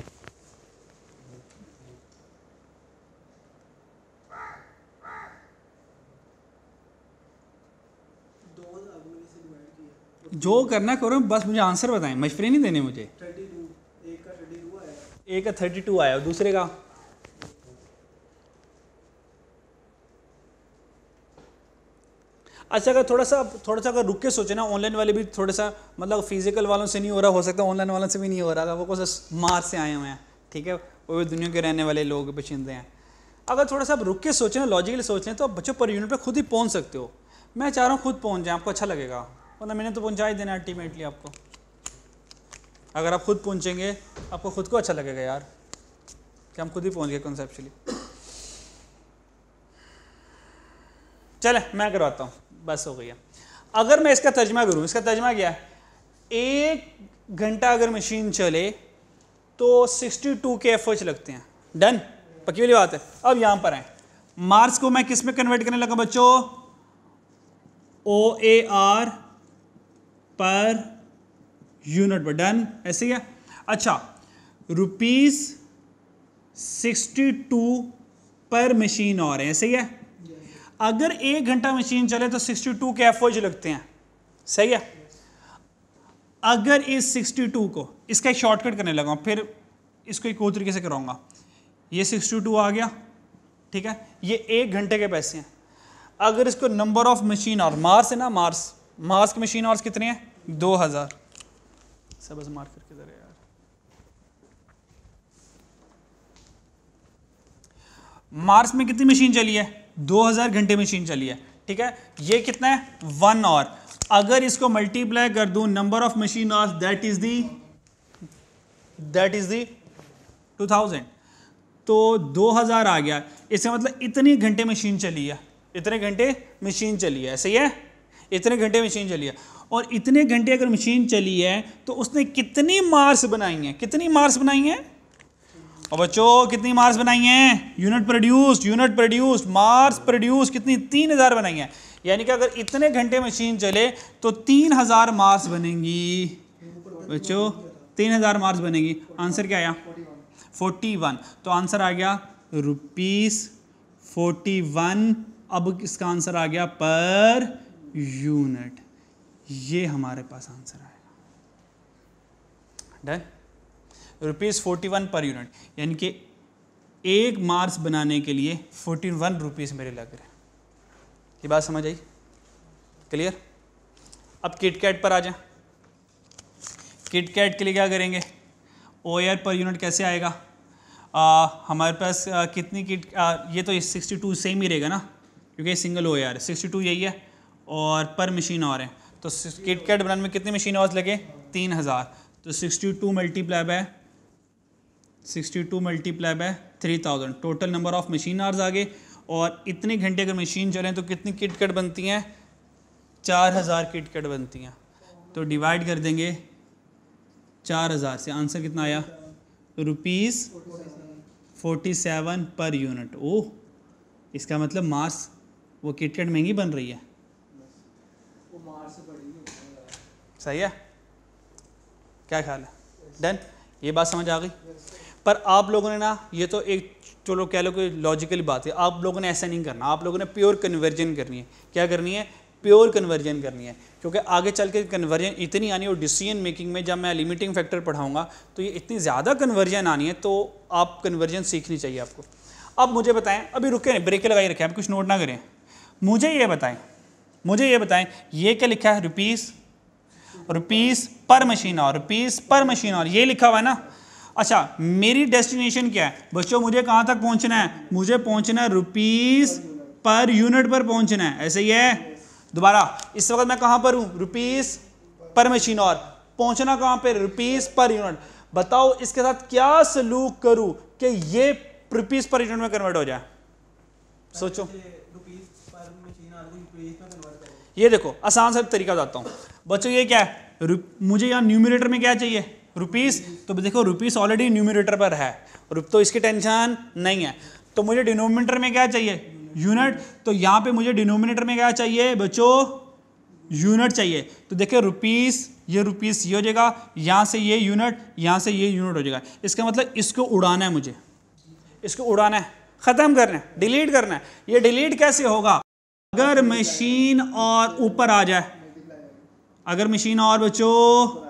जो करना करो, बस मुझे आंसर बताएं, मशवरे नहीं देने मुझे। 32, एक का 32 आया और दूसरे का अच्छा। अगर थोड़ा सा अगर रुक के सोचे ना, ऑनलाइन वाले भी थोड़ा सा मतलब फिजिकल वालों से नहीं हो रहा, हो सकता है ऑनलाइन वालों से भी नहीं हो रहा, वो कुछ मार्स से आए हुए हैं। ठीक है, वो भी दुनिया के रहने वाले लोग बशिंदे हैं। अगर थोड़ा सा आप रुक के सोचें ना, लॉजिकली सोच लें, तो आप बच्चों पर यूनिट पे खुद ही पहुंच सकते हो। मैं चाह रहा हूँ खुद पहुँच जाए, आपको अच्छा लगेगा, वरना मैंने तो पहुँचा ही देना अल्टीमेटली आपको। अगर आप खुद पहुँचेंगे आपको खुद को अच्छा लगेगा यार कि हम खुद ही पहुँच गए कॉन्सेप्चुअली। चले मैं करवाता हूँ, बस हो गया। अगर मैं इसका तर्जमा करूँ, इसका तर्जमा क्या है, 1 घंटा अगर मशीन चले तो 62 के एफर्ट्स लगते हैं। डन, पक्की वाली बात है। अब यहाँ पर आए, मार्क्स को मैं किस में कन्वर्ट करने लगा बच्चों, OAR पर यूनिट पर। डन, ऐसे ही है। अच्छा, ₹62 पर मशीन और है, ऐसे ही है। अगर 1 घंटा मशीन चले तो 62 के एफर्ट्स लगते हैं, सही है। अगर इस 62 को, इसका एक शॉर्टकट करने लगा, फिर इसको एक और तरीके से कराऊंगा। ये 62 आ गया, ठीक है, ये 1 घंटे के पैसे हैं। अगर इसको नंबर ऑफ मशीन और मार्स है ना, मार्स की मशीन आवर्स कितने हैं, 2000। सब मार्क करके दे रहे यार। मार्स में कितनी मशीन चली है, 2000 घंटे मशीन चली है, ठीक है। ये कितना है, 1 आवर। अगर इसको मल्टीप्लाई कर दूं number of machine hours, that is the 2000, तो 2000 आ गया। इसका मतलब इतनी घंटे मशीन चली है, इतने घंटे मशीन चली है, सही है, इतने घंटे मशीन चली है। और इतने घंटे अगर मशीन चली है तो उसने कितनी मार्स बनाई हैं, कितनी मार्स बनाई हैं, और बच्चों कितनी मार्स बनाई हैं, यूनिट प्रोड्यूस्ड, मार्स प्रोड्यूस कितनी, 3000 बनाई हैं। यानी कि अगर इतने घंटे मशीन चले तो 3000 मार्स बनेंगी बच्चों, 3000 मार्स बनेगी। आंसर क्या आया, 41। तो आंसर आ गया ₹41। अब इसका आंसर आ गया पर यूनिट, ये हमारे पास आंसर आएगा। डन, ₹41 पर यूनिट, यानी कि 1 मार्स बनाने के लिए 41 रुपीज़ मेरे लग रहे हैं। ये बात समझ आई, क्लियर। अब किटकैट पर आ जाए। किटकैट के लिए क्या करेंगे, OAR पर यूनिट कैसे आएगा, हमारे पास कितनी ये तो 62 सेम ही रहेगा ना, क्योंकि सिंगल OAR 62 यही है, और पर मशीन और है। तो किटकैट बनाने में कितनी मशीन आवर्स लगे, 3000। तो 62 multiply by 3000, total number of machine hours आ गए। और इतने घंटे अगर मशीन चलें तो कितनी किटकैट बनती हैं, 4000 किटकैट बनती हैं। तो डिवाइड कर देंगे 4000 से, आंसर कितना आया, ₹47 पर यूनिट। ओह, इसका मतलब मार्स वो किटकैट महंगी बन रही है, सही है, क्या ख्याल है। डन, ये बात समझ आ गई। पर आप लोगों ने ना, ये तो एक चलो कह लो कि लॉजिकल बात है, आप लोगों ने ऐसा नहीं करना, आप लोगों ने प्योर कन्वर्जन करनी है। क्या करनी है, प्योर कन्वर्जन करनी है, क्योंकि आगे चल के कन्वर्जन इतनी आनी है। और डिसीजन मेकिंग में जब मैं लिमिटिंग फैक्टर पढ़ाऊंगा तो ये इतनी ज़्यादा कन्वर्जन आनी है, तो आप कन्वर्जन सीखनी चाहिए आपको। अब मुझे बताएं, अभी रुके नहीं, ब्रेक लगाई रखें, आप कुछ नोट ना करें। मुझे ये बताएं, ये क्या लिखा है, रुपीस पर मशीन और, ये लिखा हुआ है ना। अच्छा, मेरी डेस्टिनेशन क्या है बच्चों, मुझे कहाँ तक पहुँचना है, मुझे पहुँचना है रुपीस पर यूनिट पर पहुँचना है, ऐसे ही है। दोबारा, इस वक्त मैं कहाँ पर हूँ, रुपीस पर मशीन और, पहुँचना कहाँ पर, रुपीस पर यूनिट। बताओ इसके साथ क्या सलूक करूँ कि ये रुपीस पर यूनिट में कन्वर्ट हो जाए, सोचो। ये देखो आसान सा तरीका बताता हूँ बच्चों, ये क्या है, मुझे यहाँ न्यूमरेटर में क्या चाहिए, रुपीस। तो देखो रुपीस ऑलरेडी न्यूमरेटर पर है, तो इसकी टेंशन नहीं है। तो मुझे डिनोमिनेटर में क्या चाहिए, यूनिट। तो यहाँ पे मुझे डिनोमिनेटर में क्या चाहिए बच्चों, यूनिट चाहिए। तो देखिए रुपीस ये हो जाएगा, यहाँ से ये यूनिट, यहाँ से ये यूनिट हो जाएगा। इसका मतलब इसको उड़ाना है, मुझे इसको उड़ाना है, ख़त्म करना है, डिलीट करना है। ये डिलीट कैसे होगा, अगर मशीन और ऊपर आ जाए, अगर मशीन और बच्चों,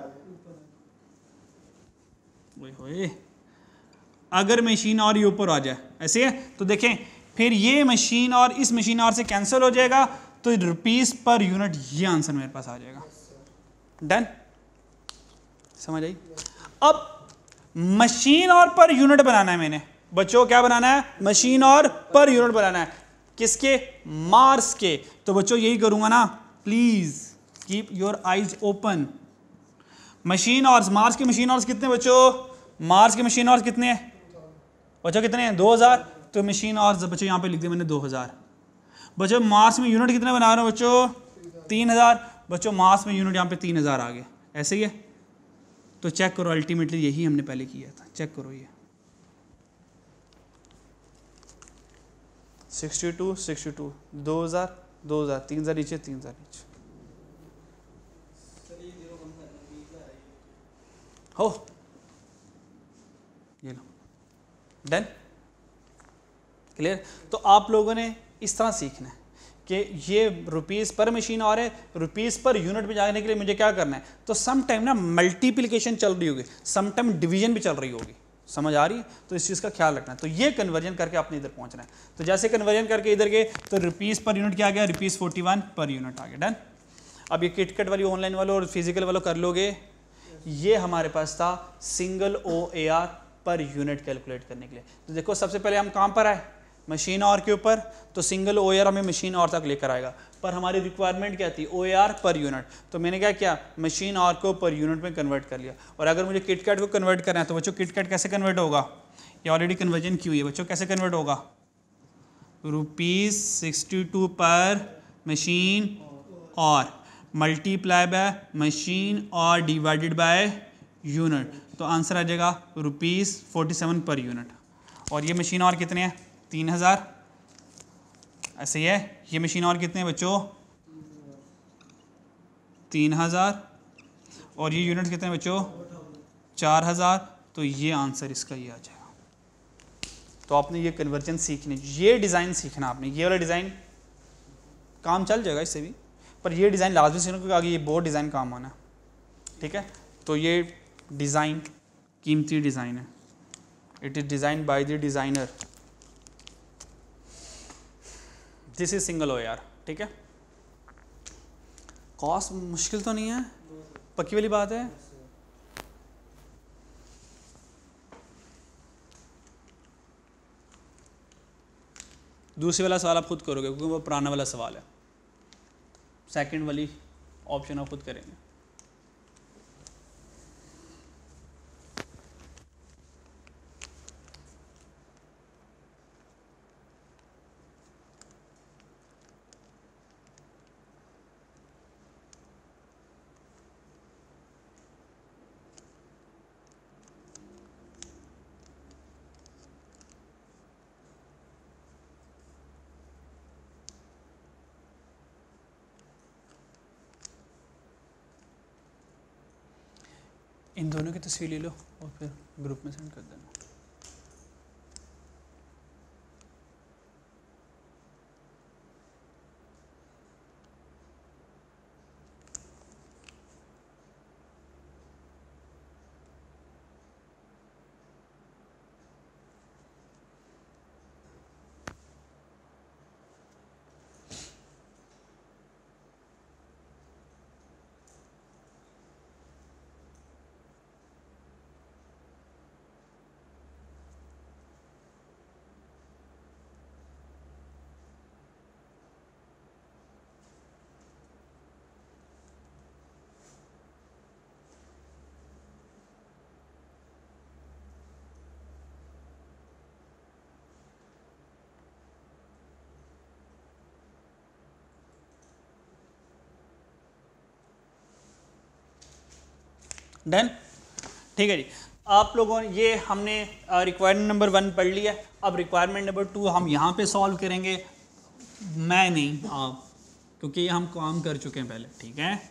अगर मशीन और ये ऊपर आ जाए, ऐसे है, तो देखें फिर ये मशीन और इस मशीन और से कैंसिल हो जाएगा, तो रुपीस पर यूनिट, ये आंसर मेरे पास आ जाएगा। डन, समझ आई। अब मशीन और पर यूनिट बनाना है मैंने बच्चों, क्या बनाना है, मशीन और पर यूनिट बनाना है। किसके? मार्स के। तो बच्चों यही करूंगा ना, please keep your eyes open. Machine hours, Mars के मशीन आवर्स कितने बच्चों? मार्स के मशीन आवर्स कितने हैं बच्चों? कितने हैं? 2000। तो मशीन आवर्स बच्चों यहाँ पे लिख दिया मैंने 2000। बच्चों मार्स में यूनिट कितने बना रहे हो बच्चों? 3000। बच्चों मार्स में यूनिट यहाँ पे 3000 आ गए, ऐसे ही है। तो चेक करो, अल्टीमेटली यही हमने पहले किया था। चेक करो ये 62 62 2000 2000 3000 नीचे 3000 नीचे हो, ये लो, डन, क्लियर। तो आप लोगों ने इस तरह सीखना है कि ये रुपीस पर मशीन और है, रुपीस पर यूनिट में जाने के लिए मुझे क्या करना है। तो सम टाइम ना मल्टीप्लिकेशन चल रही होगी, सम टाइम डिवीजन भी चल रही होगी, समझ आ रही है। तो इस चीज़ का ख्याल रखना है। तो ये कन्वर्जन करके आपने इधर पहुंचना है। तो जैसे कन्वर्जन करके इधर गए तो रुपीस पर यूनिट क्या आ गया? रुपीस 41 पर यूनिट आ गया, डन। अब ये किटकट वाली ऑनलाइन वालों और फिजिकल वालों कर लोगे। ये हमारे पास था single OAR per unit calculate करने के लिए। तो देखो सबसे पहले हम कहाँ पर आए? मशीन आवर के ऊपर। तो सिंगल OAR हमें मशीन आवर तक लेकर आएगा, पर हमारी रिक्वायरमेंट क्या थी? OAR per unit. तो मैंने क्या किया? मशीन आवर को पर यूनिट में कन्वर्ट कर लिया। और अगर मुझे किटकैट को कन्वर्ट करना है तो बच्चों किटकैट कैसे कन्वर्ट होगा? ये ऑलरेडी कन्वर्जन की हुई है बच्चों, कैसे कन्वर्ट होगा? ₹62 पर मशीन और मल्टीप्लाई बाय मशीन और डिवाइडेड बाय यूनिट। तो आंसर आ जाएगा ₹47 पर यूनिट। और ये मशीन और कितने हैं? 3000, ऐसे ही है। ये मशीन और कितने हैं बच्चों? 3000। और ये यूनिट कितने हैं बच्चों? 4000। तो ये आंसर इसका ये आ जाएगा। तो आपने ये कन्वर्जन सीखनी, ये डिज़ाइन सीखना आपने। ये वाला डिज़ाइन काम चल जाएगा इससे भी, पर ये डिज़ाइन लाजमी सीखना क्योंकि आगे ये बोर्ड डिज़ाइन काम आना है, ठीक है। तो ये डिज़ाइन कीमती डिज़ाइन है, it is design by the designer. This is single OAR, ठीक है। कॉस्ट मुश्किल तो नहीं है, पक्की वाली बात है। दूसरी वाला सवाल आप खुद करोगे क्योंकि वो पुराना वाला सवाल है। सेकंड वाली ऑप्शन आप खुद करेंगे। इन दोनों की तस्वीर ले लो और फिर ग्रुप में सेंड कर देना। डन, ठीक है जी। आप लोगों ने ये हमने रिक्वायरमेंट नंबर 1 पढ़ लिया। अब रिक्वायरमेंट नंबर 2 हम यहाँ पे सॉल्व करेंगे, मैं नहीं आप, क्योंकि हम काम कर चुके हैं पहले, ठीक है।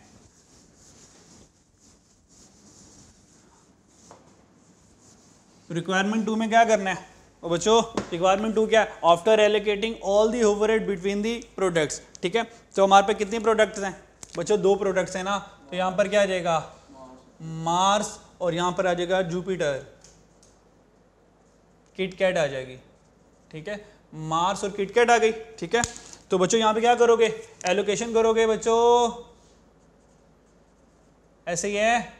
रिक्वायरमेंट 2 में क्या करना है और बच्चों? रिक्वायरमेंट 2 क्या है? After allocating all the overhead between the products, ठीक है। तो हमारे पे कितने प्रोडक्ट्स हैं बच्चों? 2 प्रोडक्ट्स हैं ना। तो यहाँ पर क्या आ जाएगा? मार्स, और यहाँ पर आ जाएगा जुपिटर। किटकैट आ जाएगी, ठीक है। मार्स और किटकैट आ गई, ठीक है। तो बच्चों यहाँ पे क्या करोगे? एलोकेशन करोगे बच्चों, ऐसे ही है,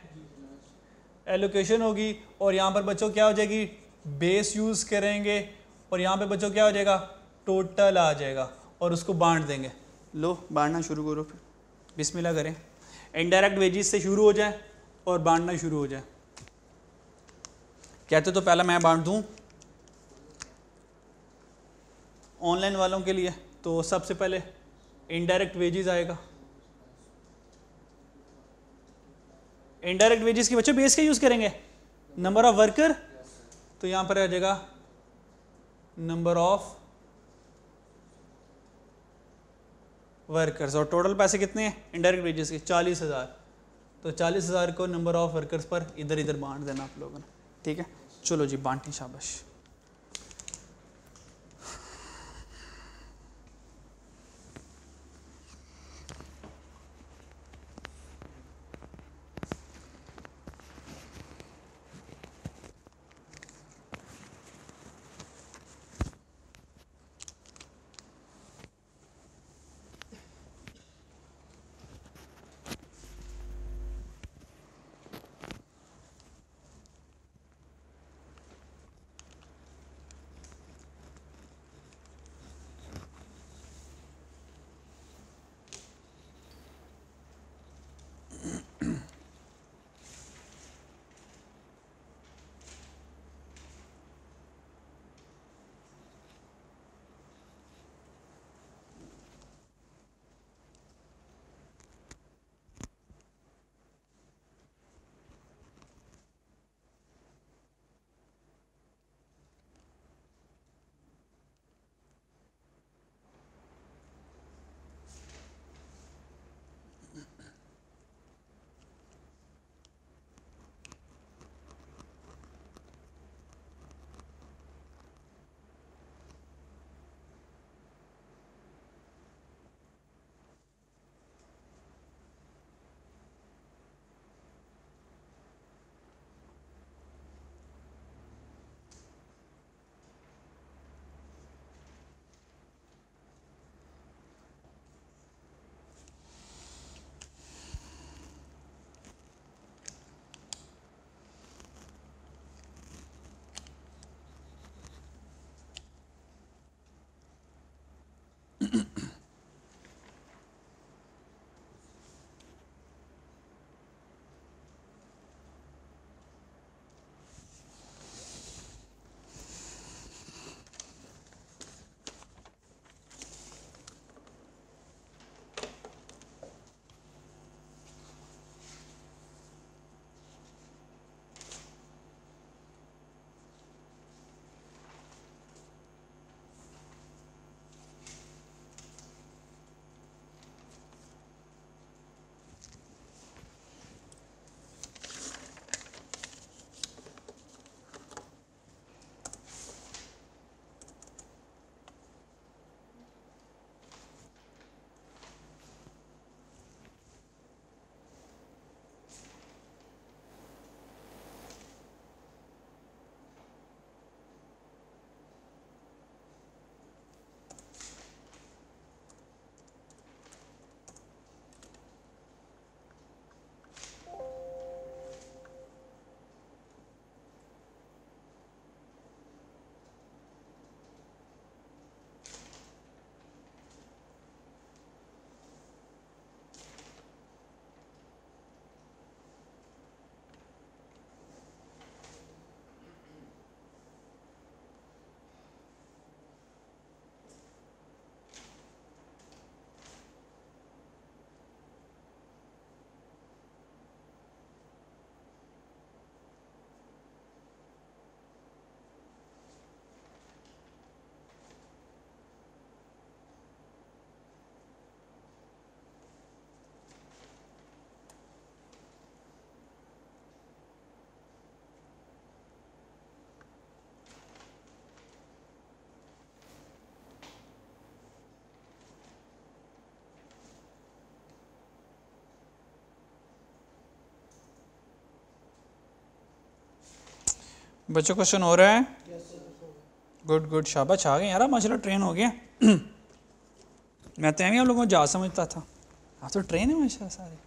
एलोकेशन होगी। और यहाँ पर बच्चों क्या हो जाएगी? बेस यूज करेंगे। और यहाँ पे बच्चों क्या हो जाएगा? टोटल आ जाएगा। और उसको बांट देंगे। लो बांटना शुरू करो, फिर बिस्मिल्लाह करें। इनडायरेक्ट वेजेस से शुरू हो जाए और बांटना शुरू हो जाए। कहते तो पहला मैं बांट दूं ऑनलाइन वालों के लिए, तो सबसे पहले इनडायरेक्ट वेजेस आएगा। इनडायरेक्ट वेजेस के बच्चों बेस का यूज करेंगे, नंबर ऑफ वर्कर, तो यहां पर आ जाएगा नंबर ऑफ वर्कर्स, और टोटल पैसे कितने हैं इनडायरेक्ट वेजेस के 40,000। तो 40,000 को नंबर ऑफ वर्कर्स पर इधर इधर बांट देना आप लोगों ने, ठीक है। चलो जी बांटें, शाबाश। बच्चों क्वेश्चन हो रहा है? गुड गुड, शाबाश, आ गए यार, माशाल्लाह ट्रेन हो गया। मैं तो आप लोगों को जा समझता था, आप तो ट्रेन है माशाल्लाह सारे।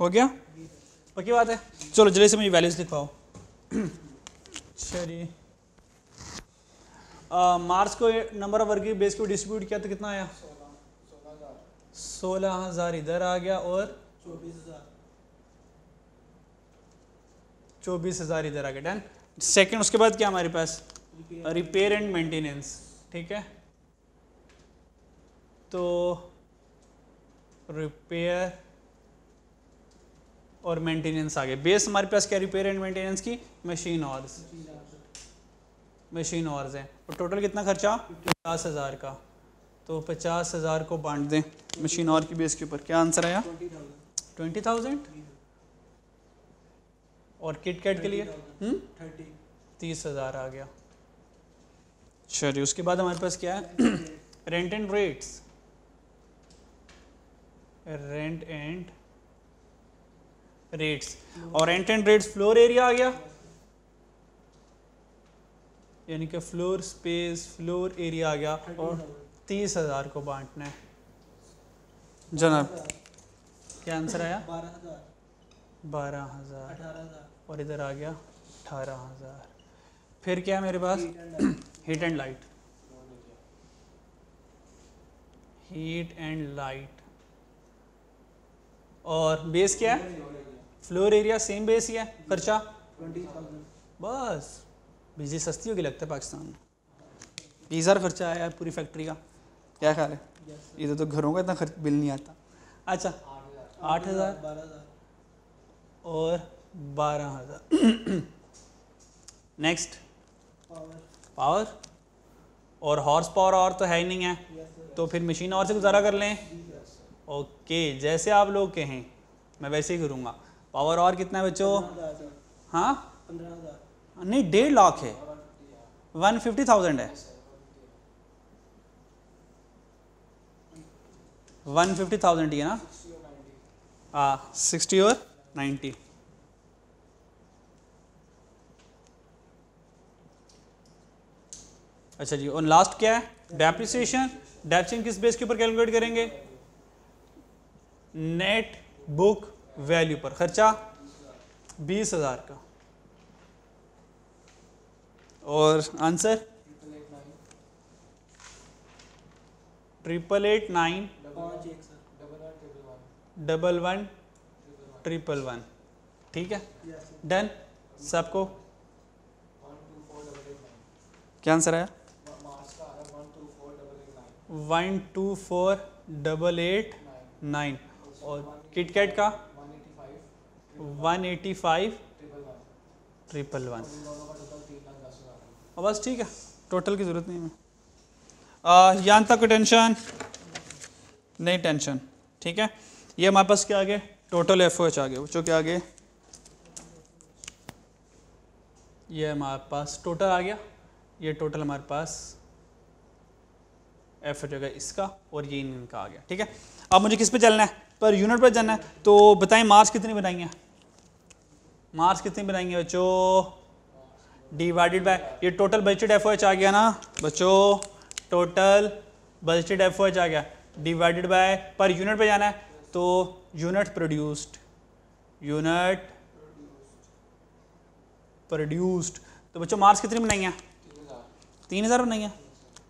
हो गया, पक्की बात है। चलो जल्दी से मुझे वैल्यूज लिखवाओ। चलिए मार्च को नंबर ऑफ वर्किंग बेस को डिस्ट्रीब्यूट किया तो कितना आया? 16,000 इधर आ गया और 24,000 इधर आ गया। डन। सेकंड उसके बाद क्या हमारे पास? Repair and maintenance. ठीक है, तो रिपेयर और मेंटेनेंस आ गया। बेस हमारे पास क्या? रिपेयर एंड मेंटेनेंस की मशीन आवर्स, मशीन आवर्स है। और टोटल कितना खर्चा? 50,000 का। तो 50,000 को बांट दें मशीन आवर की बेस के ऊपर। क्या आंसर आया? 20,000। और किट कैट के लिए 30,000 आ गया। चलिए उसके बाद हमारे पास क्या है? Rent and rates, rent and rates. और rent and rates floor area आ गया, यानी कि फ्लोर स्पेस, फ्लोर एरिया आ गया। और 30,000 को बांटना है जनाब। क्या आंसर आया? 12,000। और इधर आ गया 18,000। फिर क्या है मेरे पास? Heat and light, heat and light. और बेस क्या है? फ्लोर एरिया सेम बेस ही है। खर्चा 20,000। बस। बिजली सस्ती होगी लगता है पाकिस्तान में। 20,000 खर्चा आया पूरी फैक्ट्री का। क्या ख्याल है? इधर तो घरों का इतना खर्च बिल नहीं आता। अच्छा 8,000 और 12,000। नेक्स्ट पावर और हॉर्स पावर और तो है ही नहीं है, तो फिर मशीन और से गुजारा कर लें। ओके, जैसे आप लोग कहें मैं वैसे ही करूँगा। पावर और कितना है बच्चों? हाँ 15,000 नहीं, 1.5 लाख है, 150,000 है। 150,000 ही है ना? 60 और 90। अच्छा जी, और लास्ट क्या है? डेप्रिसिएशन। डेप्रिसिएशन किस बेस के ऊपर कैलकुलेट करेंगे? नेट बुक वैल्यू पर। खर्चा 20,000 का। और आंसर 889 11 111। ठीक है, डन। सबको क्या आंसर आया? 124,889। और किटकैट का 185,111। बस ठीक है, टोटल की ज़रूरत नहीं है। यहाँ तक टेंशन नहीं, टेंशन ठीक है। ये हमारे पास क्या आ गया? टोटल FOH आ गया। बच्चों क्या आ गया? ये हमारे पास टोटल आ गया। ये टोटल हमारे पास FOH होगा इसका, और ये इनका आ गया। ठीक है, अब मुझे किस पे चलना है? पर यूनिट पर जाना है। तो बताएं मार्क्स कितनी बनाएंगे? मार्क्स कितनी बनाएंगे बच्चों? डिवाइडेड बाय ये टोटल बजटेड FOH आ गया ना बच्चों, टोटल बजटेड FOH आ गया, डिवाइडेड बाय पर यूनिट पे जाना है तो यूनिट प्रोड्यूस्ड, यूनिट प्रोड्यूस्ड। तो बच्चों मार्क्स कितनी बनाएंगे? 3,000 बनाएंगे।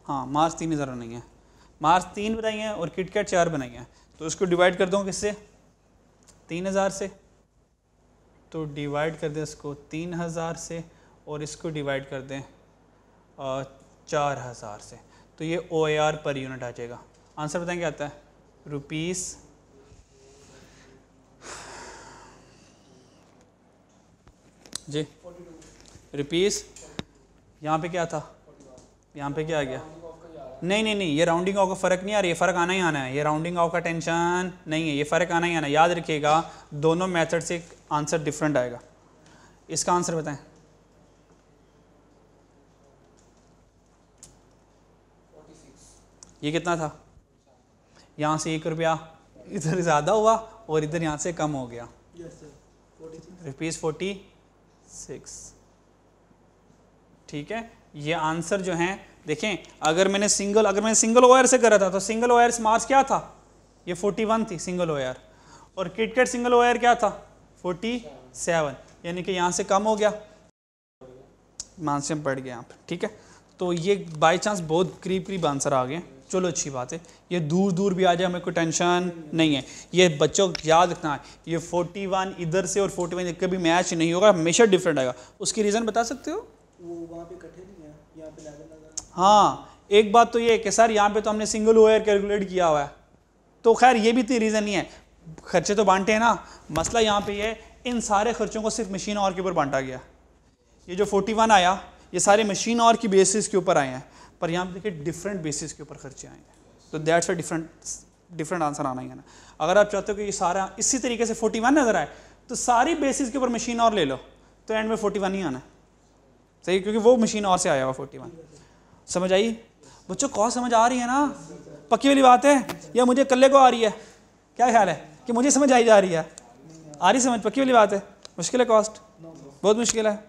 हाँ मार्क्स 3,000 बनाएंगे। मार्क्स 3 बनाएंगे और किटकैट 4 बनाएंगे। तो इसको डिवाइड कर दो किससे? 3,000 से। तो डिवाइड कर दें इसको 3,000 से और इसको डिवाइड कर दें 4,000 से। तो ये OAR पर यूनिट आ जाएगा। आंसर बताएं क्या आता है? रुपीस जी रुपीस। यहाँ पे क्या था? यहाँ पे क्या आ गया? नहीं नहीं नहीं, ये राउंडिंग ऑफ का फ़र्क नहीं आ रहा, ये फ़र्क आना ही आना है। ये राउंडिंग ऑफ का टेंशन नहीं है, ये फ़र्क आना ही आना है। याद रखिएगा दोनों मेथड से आंसर डिफरेंट आएगा। इसका आंसर बताएं। ये कितना था? यहाँ से 1 रुपया इधर ज़्यादा हुआ और इधर यहाँ से कम हो गया। रुपीज़ 46। ठीक है, ये आंसर जो हैं देखें, अगर मैंने सिंगल OR से करा था तो सिंगल OR मार्क्स क्या था? ये 41 थी सिंगल OR। और किटकैट सिंगल वायर क्या था 47, यानी कि यहाँ से कम हो गया, मान से हम पढ़ गए यहाँ पर, ठीक है। तो ये बाई चांस बहुत करीब करीब आंसर आ गए, चलो अच्छी बात है। ये दूर दूर भी आ जाए हमें कोई टेंशन नहीं है। ये बच्चों को याद रखना है, ये 41 इधर से और 41 कभी मैच नहीं होगा, हमेशा डिफरेंट आएगा। उसकी रीज़न बता सकते हो? वो वहाँ पे इकट्ठे नहीं है, यहाँ पे लगा लगा। हाँ, एक बात तो ये है कि सर यहाँ पे तो हमने सिंगल वायर कैलकुलेट किया हुआ है, तो खैर ये भी इतनी रीज़न नहीं है, खर्चे तो बांटे हैं ना। मसला यहाँ पे ये है, इन सारे खर्चों को सिर्फ मशीन और के ऊपर बांटा गया। ये जो 41 आया ये सारे मशीन और की बेसिस के ऊपर आए हैं, पर यहाँ पे देखिए डिफरेंट बेसिस के ऊपर खर्चे आए हैं, तो दैट्स अ डिफरेंट आंसर आना ही है ना। अगर आप चाहते हो कि ये सारा इसी तरीके से 41 नजर आए तो सारी बेसिस के ऊपर मशीन और ले लो, तो एंड में 41 ही आना है, सही, क्योंकि वो मशीन और से आया हुआ 41। समझ आई बच्चों? कॉस्ट समझ आ रही है ना? पक्की वाली बात है, या मुझे कल्ले को आ रही है? क्या ख्याल है कि मुझे समझ आई जा रही है? आ रही समझ? पक्की वाली बात है? मुश्किल है कॉस्ट? बहुत मुश्किल है?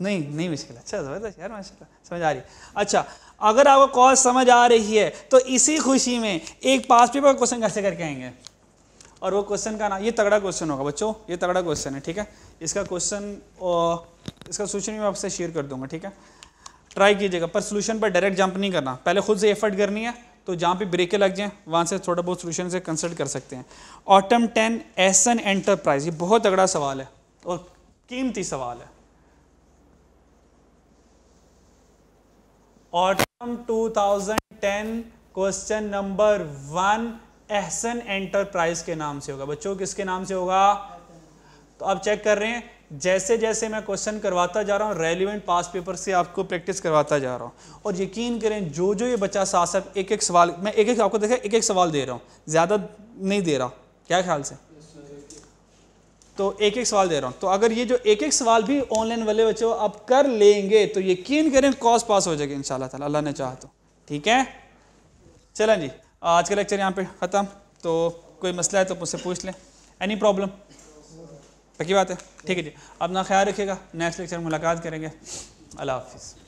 नहीं मुश्किल। अच्छा ज़बरदस्त यार, माशाल्लाह समझ आ रही है। अच्छा, अगर आपको कॉस्ट समझ आ रही है तो इसी खुशी में एक पास पेपर क्वेश्चन कैसे करके आएंगे, और वो क्वेश्चन का ना, ये तगड़ा क्वेश्चन होगा बच्चों, ये तगड़ा क्वेश्चन है, ठीक है। इसका क्वेश्चन इसका सोल्यूशन मैं आपसे शेयर कर दूंगा, ठीक है। ट्राई कीजिएगा, पर सोल्यूशन पर डायरेक्ट जंप नहीं करना, पहले खुद से एफर्ट करनी है, तो जहाँ पे ब्रेकें लग जाएं वहाँ से थोड़ा बहुत सोल्यूशन से कंसल्ट कर सकते हैं। ऑटम 10 एसन एंटरप्राइज, ये बहुत तगड़ा सवाल है और कीमती सवाल है। Autumn 2010 question number 1 Ehsan enterprise के नाम से होगा बच्चों। किसके नाम से होगा? तो आप चेक कर रहे हैं, जैसे जैसे मैं क्वेश्चन करवाता जा रहा हूँ रेलिवेंट पास पेपर से आपको प्रैक्टिस करवाता जा रहा हूँ, और यकीन करें जो जो ये बच्चा साथ साथ एक एक सवाल, मैं एक एक आपको देखा एक एक सवाल दे रहा हूँ, ज़्यादा नहीं दे रहा, क्या ख्याल से? तो एक एक सवाल दे रहा हूँ, तो अगर ये जो एक एक सवाल भी ऑनलाइन वाले बच्चों आप कर लेंगे तो यकीन करें कॉस्ट पास हो जाएगी इंशाल्लाह ताला, अल्लाह ने चाहा तो, ठीक है। चलें जी, आज का लेक्चर यहाँ पे ख़त्म। तो कोई मसला है तो मुझसे पूछ लें, एनी प्रॉब्लम? पक्की बात है, ठीक है जी। अपना ख्याल रखिएगा, नेक्स्ट लेक्चर में मुलाकात करेंगे। अल्लाह हाफिज़।